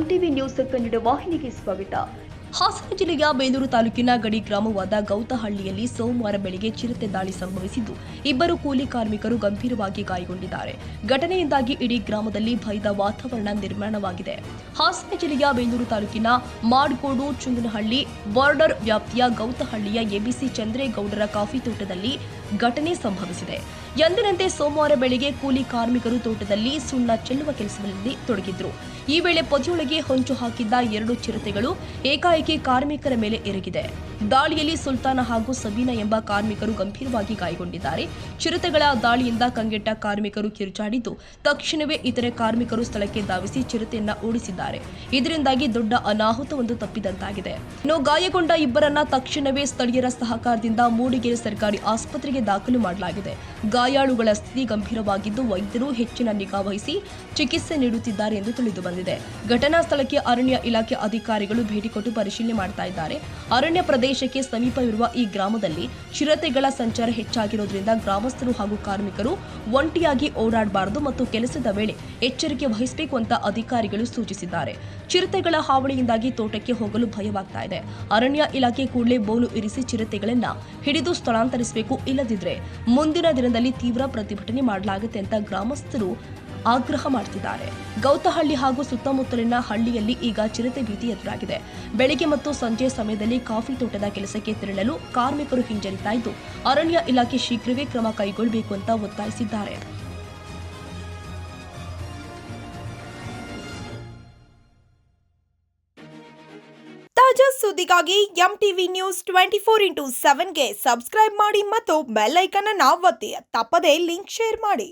MTV news Kannada ವಾಹಿನಿಗೆ ಸ್ವಾಗತ. ಹಾಸನ ಜಿಲ್ಲೆಯ ಬೇಲೂರು ತಾಲೂಕಿನ ಗಡಿ ಗ್ರಾಮವಾದ ಗೌತಹಳ್ಳಿಯಲ್ಲಿ ಸೋಮವಾರ ಬೆಳಗ್ಗೆ ಚಿರತೆ ದಾಳಿ ಸಂಭವಿಸಿದ್ದು, ಇಬ್ಬರು ಕೂಲಿ ಕಾರ್ಮಿಕರು ಗಂಭೀರವಾಗಿ ಗಾಯಗೊಂಡಿದ್ದಾರೆ. ಘಟನೆಯಿಂದಾಗಿ ಇಡೀ ಗ್ರಾಮದಲ್ಲಿ ಭಯದ ವಾತಾವರಣ ನಿರ್ಮಾಣವಾಗಿದೆ. ಹಾಸನ ಜಿಲ್ಲೆಯ ಬೇಲೂರು ತಾಲೂಕಿನ ಮಾಡ್ಗೋಡು ಚುಂಗನಹಳ್ಳಿ ಬಾರ್ಡರ್ ವ್ಯಾಪ್ತಿಯ ಗೌತಹಳ್ಳಿಯ ಎಬಿಸಿ ಚಂದ್ರೇಗೌಡರ ಕಾಫಿ ತೋಟದಲ್ಲಿ ಘಟನೆ ಸಂಭವಿಸಿದೆ. ಎಂದಿನಂತೆ ಸೋಮವಾರ ಬೆಳಗ್ಗೆ ಕೂಲಿ ಕಾರ್ಮಿಕರು ತೋಟದಲ್ಲಿ ಸುಣ್ಣ ಚೆಲ್ಲುವ ಕೆಲಸದಲ್ಲಿ ತೊಡಗಿದ್ರು. ಈ ವೇಳೆ ಪೊದೆಯೊಳಗೆ ಹೊಂಚು ಹಾಕಿದ್ದ 2 ಚಿರತೆಗಳು ಏಕಾಏಕಿ ಕಾರ್ಮಿಕರ ಮೇಲೆ ಎರಗಿದೆ. ದಾಳಿಯಲ್ಲಿ ಸುಲ್ತಾನ ಹಾಗೂ ಸಬೀನಾ ಎಂಬ ಕಾರ್ಮಿಕರು ಗಂಭೀರವಾಗಿ ಗಾಯಗೊಂಡಿದ್ದಾರೆ. ಚಿರತೆಗಳ ದಾಳಿಯಿಂದ ಕಂಗೆಟ್ಟ ಕಾರ್ಮಿಕರು ಕಿರುಚಾಡಿದ್ದು, ತಕ್ಷಣವೇ ಇತರೆ ಕಾರ್ಮಿಕರು ಸ್ಥಳಕ್ಕೆ ಧಾವಿಸಿ ಚಿರತೆಯನ್ನ ಓಡಿಸಿದ್ದಾರೆ. ಇದರಿಂದಾಗಿ ದೊಡ್ಡ ಅನಾಹುತವೊಂದು ತಪ್ಪಿದಂತಾಗಿದೆ. ಇನ್ನು ಗಾಯಗೊಂಡ ಇಬ್ಬರನ್ನ ತಕ್ಷಣವೇ ಸ್ಥಳೀಯರ ಸಹಕಾರದಿಂದ ಮೂಡಿಗೆರೆ ಸರ್ಕಾರಿ ಆಸ್ಪತ್ರೆಗೆ ದಾಖಲು ಮಾಡಲಾಗಿದೆ. ಗಾಯಾಳುಗಳ ಸ್ಥಿತಿ ಗಂಭೀರವಾಗಿದ್ದು, ವೈದ್ಯರು ಹೆಚ್ಚಿನ ನಿಗಾ ವಹಿಸಿ ಚಿಕಿತ್ಸೆ ನೀಡುತ್ತಿದ್ದಾರೆ ಎಂದು ತಿಳಿದು ಬಂದಿದೆ. ಘಟನಾ ಸ್ಥಳಕ್ಕೆ ಅರಣ್ಯ ಇಲಾಖೆ ಅಧಿಕಾರಿಗಳು ಭೇಟಿ ಕೊಟ್ಟು ಪರಿಶೀಲನೆ ಮಾಡ್ತಾ ಇದ್ದಾರೆ. ಅರಣ್ಯ ಪ್ರದೇಶಕ್ಕೆ ಸಮೀಪವಿರುವ ಈ ಗ್ರಾಮದಲ್ಲಿ ಚಿರತೆಗಳ ಸಂಚಾರ ಹೆಚ್ಚಾಗಿರುವುದರಿಂದ ಗ್ರಾಮಸ್ಥರು ಹಾಗೂ ಕಾರ್ಮಿಕರು ಒಂಟಿಯಾಗಿ ಓಡಾಡಬಾರದು ಮತ್ತು ಕೆಲಸದ ವೇಳೆ ಎಚ್ಚರಿಕೆ ವಹಿಸಬೇಕು ಅಂತ ಅಧಿಕಾರಿಗಳು ಸೂಚಿಸಿದ್ದಾರೆ. ಚಿರತೆಗಳ ಹಾವಳಿಯಿಂದಾಗಿ ತೋಟಕ್ಕೆ ಹೋಗಲು ಭಯವಾಗ್ತಾ ಇದೆ. ಅರಣ್ಯ ಇಲಾಖೆ ಕೂಡಲೇ ಬೋನು ಇರಿಸಿ ಚಿರತೆಗಳನ್ನ ಹಿಡಿದು ಸ್ಥಳಾಂತರಿಸಬೇಕು, ಇಲ್ಲದಿದ್ರೆ ಮುಂದಿನ ದಿನದಲ್ಲಿ ತೀವ್ರ ಪ್ರತಿಭಟನೆ ಮಾಡಲಾಗುತ್ತೆ ಅಂತ ಗ್ರಾಮಸ್ಥರು ಆಗ್ರಹ ಮಾಡುತ್ತಿದ್ದಾರೆ. ಗೌತಹಳ್ಳಿ ಹಾಗೂ ಸುತ್ತಮುತ್ತಲಿನ ಹಳ್ಳಿಯಲ್ಲಿ ಈಗ ಚಿರತೆ ಭೀತಿ ಎದುರಾಗಿದೆ. ಬೆಳಗ್ಗೆ ಮತ್ತು ಸಂಜೆ ಸಮಯದಲ್ಲಿ ಕಾಫಿ ತೋಟದ ಕೆಲಸಕ್ಕೆ ತೆರಳಲು ಕಾರ್ಮಿಕರು ಹಿಂಜರಿತಾ ಇದ್ದು, ಅರಣ್ಯ ಇಲಾಖೆ ಶೀಘ್ರವೇ ಕ್ರಮ ಕೈಗೊಳ್ಳಬೇಕು ಅಂತ ಒತ್ತಾಯಿಸಿದ್ದಾರೆ. ತಾಜಾ ಸುದ್ದಿಗಾಗಿ ಎಂಟಿವಿ ನ್ಯೂಸ್ 24x7ಗೆ ಸಬ್ಸ್ಕ್ರೈಬ್ ಮಾಡಿ ಮತ್ತು ಬೆಲ್ ಐಕಾನ್ ಅನ್ನು ಒತ್ತಿ. ತಪ್ಪದೇ ಲಿಂಕ್ ಶೇರ್ ಮಾಡಿ.